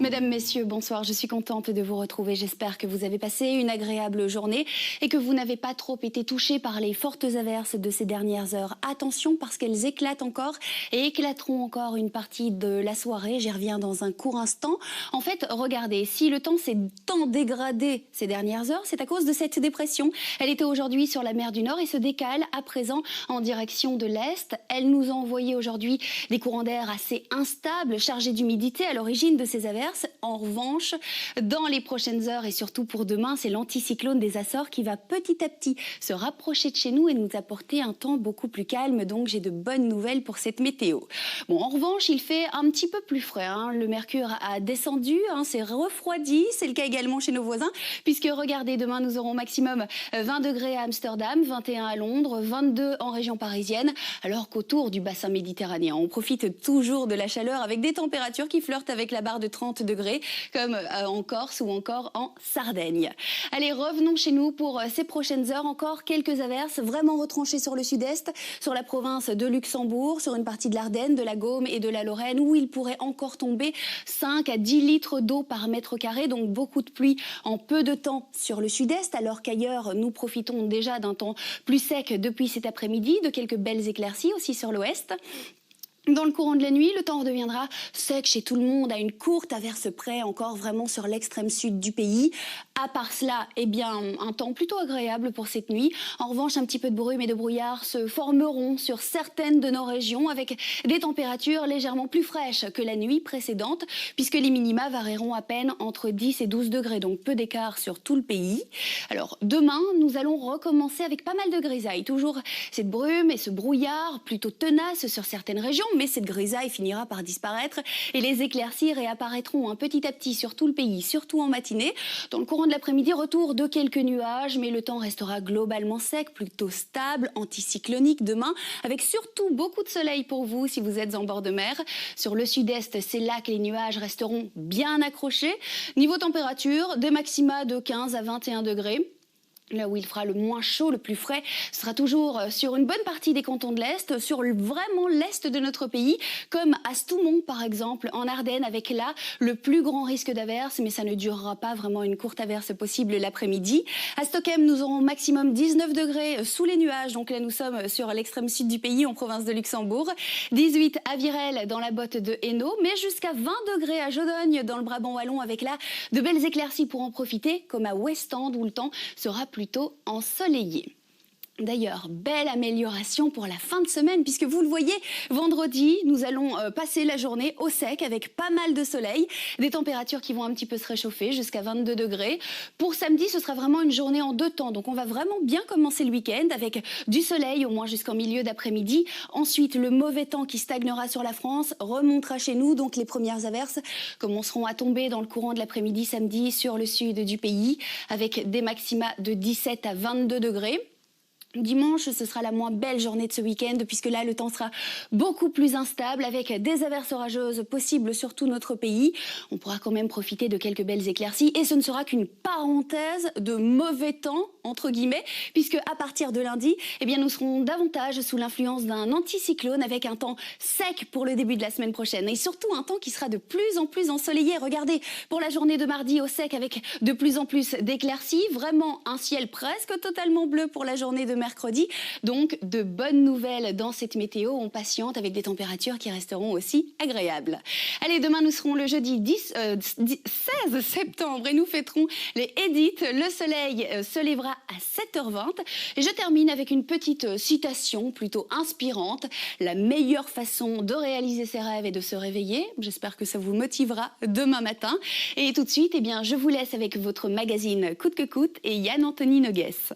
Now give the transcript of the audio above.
Mesdames, Messieurs, bonsoir. Je suis contente de vous retrouver. J'espère que vous avez passé une agréable journée et que vous n'avez pas trop été touchés par les fortes averses de ces dernières heures. Attention parce qu'elles éclatent encore et éclateront encore une partie de la soirée. J'y reviens dans un court instant. En fait, regardez, si le temps s'est tant dégradé ces dernières heures, c'est à cause de cette dépression. Elle était aujourd'hui sur la mer du Nord et se décale à présent en direction de l'Est. Elle nous a envoyé aujourd'hui des courants d'air assez instables, chargés d'humidité à l'origine de ces averses. En revanche, dans les prochaines heures et surtout pour demain, c'est l'anticyclone des Açores qui va petit à petit se rapprocher de chez nous et nous apporter un temps beaucoup plus calme. Donc j'ai de bonnes nouvelles pour cette météo. Bon, en revanche, il fait un petit peu plus frais. Le mercure a descendu, c'est refroidi. C'est le cas également chez nos voisins, puisque regardez, demain nous aurons maximum 20 degrés à Amsterdam, 21 à Londres, 22 en région parisienne, alors qu'autour du bassin méditerranéen, on profite toujours de la chaleur avec des températures qui flirtent avec la barre de 30 degrés, comme en Corse ou encore en Sardaigne. Allez, revenons chez nous pour ces prochaines heures. Encore quelques averses vraiment retranchées sur le sud-est, sur la province de Luxembourg, sur une partie de l'Ardenne, de la Gaume et de la Lorraine, où il pourrait encore tomber 5 à 10 litres d'eau par mètre carré, donc beaucoup de pluie en peu de temps sur le sud-est, alors qu'ailleurs, nous profitons déjà d'un temps plus sec depuis cet après-midi, de quelques belles éclaircies aussi sur l'ouest. Dans le courant de la nuit, le temps redeviendra sec chez tout le monde, à une courte averse près, encore vraiment sur l'extrême sud du pays. À part cela, eh bien, un temps plutôt agréable pour cette nuit. En revanche, un petit peu de brume et de brouillard se formeront sur certaines de nos régions avec des températures légèrement plus fraîches que la nuit précédente, puisque les minima varieront à peine entre 10 et 12 degrés, donc peu d'écart sur tout le pays. Alors, demain, nous allons recommencer avec pas mal de grisailles. Toujours cette brume et ce brouillard plutôt tenace sur certaines régions, mais cette grisaille finira par disparaître et les éclaircies réapparaîtront petit à petit sur tout le pays, surtout en matinée. Dans le courant de l'après-midi, retour de quelques nuages, mais le temps restera globalement sec, plutôt stable, anticyclonique demain, avec surtout beaucoup de soleil pour vous si vous êtes en bord de mer. Sur le sud-est, c'est là que les nuages resteront bien accrochés. Niveau température, des maxima de 15 à 21 degrés. Là où il fera le moins chaud, le plus frais, sera toujours sur une bonne partie des cantons de l'Est, sur vraiment l'Est de notre pays, comme à Stoumont par exemple, en Ardennes, avec là le plus grand risque d'averse, mais ça ne durera pas, vraiment une courte averse possible l'après-midi. À Stockholm, nous aurons maximum 19 degrés sous les nuages, donc là nous sommes sur l'extrême sud du pays, en province de Luxembourg. 18 à Virel, dans la botte de Hainaut, mais jusqu'à 20 degrés à Jodogne, dans le Brabant wallon, avec là de belles éclaircies pour en profiter, comme à Westend, où le temps sera plutôt ensoleillé. D'ailleurs, belle amélioration pour la fin de semaine, puisque vous le voyez, vendredi, nous allons passer la journée au sec avec pas mal de soleil, des températures qui vont un petit peu se réchauffer jusqu'à 22 degrés. Pour samedi, ce sera vraiment une journée en deux temps, donc on va vraiment bien commencer le week-end avec du soleil au moins jusqu'en milieu d'après-midi. Ensuite, le mauvais temps qui stagnera sur la France remontera chez nous, donc les premières averses commenceront à tomber dans le courant de l'après-midi samedi sur le sud du pays, avec des maxima de 17 à 22 degrés. Dimanche, ce sera la moins belle journée de ce week-end, puisque là, le temps sera beaucoup plus instable, avec des averses orageuses possibles sur tout notre pays. On pourra quand même profiter de quelques belles éclaircies, et ce ne sera qu'une parenthèse de mauvais temps, entre guillemets, puisque à partir de lundi, eh bien, nous serons davantage sous l'influence d'un anticyclone, avec un temps sec pour le début de la semaine prochaine, et surtout un temps qui sera de plus en plus ensoleillé. Regardez, pour la journée de mardi au sec, avec de plus en plus d'éclaircies, vraiment un ciel presque totalement bleu pour la journée de mercredi. Donc, de bonnes nouvelles dans cette météo. On patiente avec des températures qui resteront aussi agréables. Allez, demain, nous serons le jeudi 16 septembre et nous fêterons les Edith. Le soleil se lèvera à 7h20. Et je termine avec une petite citation plutôt inspirante. La meilleure façon de réaliser ses rêves est de se réveiller. J'espère que ça vous motivera demain matin. Et tout de suite, eh bien, je vous laisse avec votre magazine Coûte que coûte et Yann Anthony Noguès.